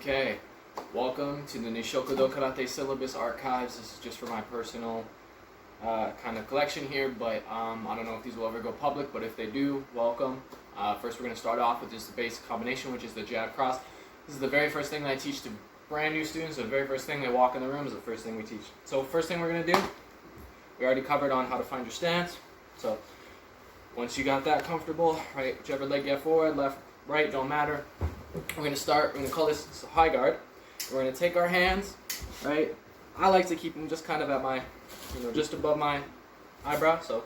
Okay, welcome to the Niishoku-Do Karate Syllabus Archives. This is just for my personal kind of collection here, but I don't know if these will ever go public, but if they do, welcome. First we're going to start off with just the basic combination, which is the jab cross. This is the very first thing that I teach to brand new students. The very first thing they walk in the room is the first thing we teach. So first thing we're going to do, we already covered on how to find your stance. So once you got that comfortable, right, whichever leg you have forward, left, right, don't matter. We're going to call this high guard. We're going to take our hands, right? I like to keep them just kind of at my, just above my eyebrow. So,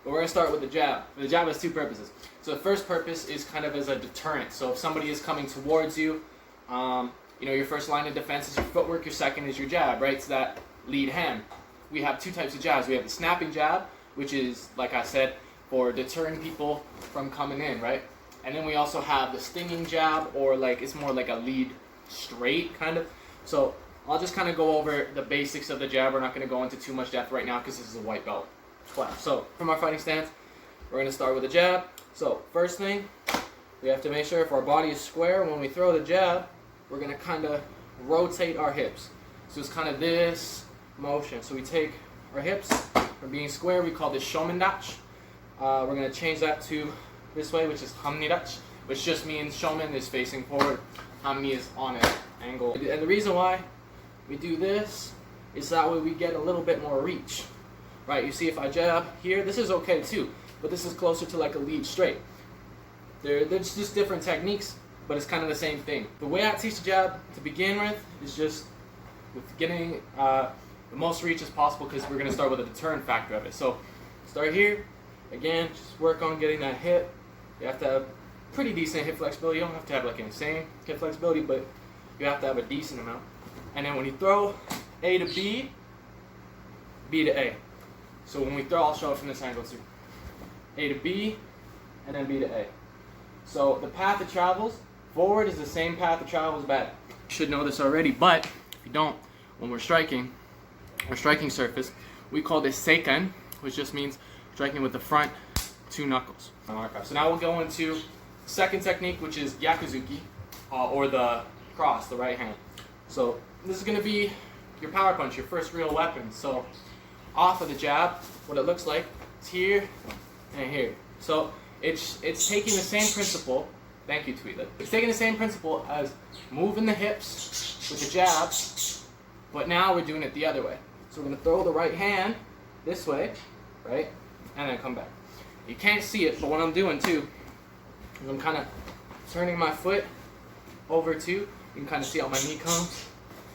but we're going to start with the jab. The jab has two purposes. So the first purpose is kind of as a deterrent. So if somebody is coming towards you, your first line of defense is your footwork. Your second is your jab, right? It's that lead hand. We have two types of jabs. We have the snapping jab, which is, like I said, for deterring people from coming in, right? And then we also have the stinging jab, or it's more like a lead straight kind of. So I'll just kind of go over the basics of the jab. We're not going to go into too much depth right now because this is a white belt class. So from our fighting stance, we're going to start with the jab. So first thing, we have to make sure if our body is square, when we throw the jab, we're going to kind of rotate our hips. So it's kind of this motion. So we take our hips from being square, we call this shomendachi. We're going to change that to this way, which is hamnidachi, which just means shomen is facing forward, hamni is on an angle. And the reason why we do this is that way we get a little bit more reach. Right, you see if I jab here, this is okay too, but this is closer to like a lead straight. There's just different techniques, but it's kind of the same thing. The way I teach the jab to begin with is just with getting the most reach as possible, because we're going to start with a deterrent factor of it. So start here, again, just work on getting that hip. You have to have pretty decent hip flexibility. You don't have to have like an insane hip flexibility, but you have to have a decent amount. And then when you throw A to B, B to A. So when we throw, I'll show it from this angle too. A to B, and then B to A. So the path it travels forward is the same path it travels back. You should know this already, but if you don't, when we're striking, our striking surface, we call this seiken, which just means striking with the front two knuckles. So now we'll go into the second technique, which is Gyakuzuki, or the cross, the right hand. So this is going to be your power punch, your first real weapon. So off of the jab, what it looks like is here and here. So it's taking the same principle. Thank you, Tweetlet. It's taking the same principle as moving the hips with the jab, but now we're doing it the other way. So we're going to throw the right hand this way, right, and then come back. You can't see it, but what I'm doing too is I'm kind of turning my foot over too. You can kind of see how my knee comes.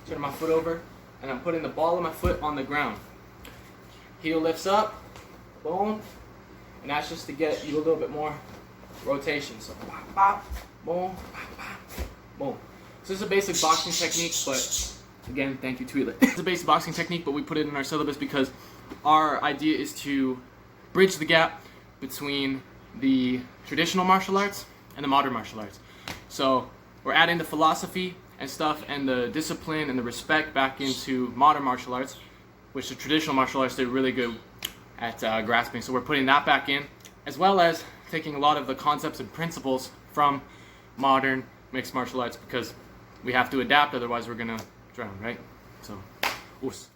Turn my foot over, and I'm putting the ball of my foot on the ground. Heel lifts up, boom, and that's just to get you a little bit more rotation. So bop, bop, boom, bop, bop, boom. So this is a basic boxing technique, but again, thank you, Tweetlet. It's a basic boxing technique, but we put it in our syllabus because our idea is to bridge the gap between the traditional martial arts and the modern martial arts. So we're adding the philosophy and stuff and the discipline and the respect back into modern martial arts, which the traditional martial arts did really good at grasping. So we're putting that back in, as well as taking a lot of the concepts and principles from modern mixed martial arts, because we have to adapt, otherwise we're gonna drown, right? So, oos.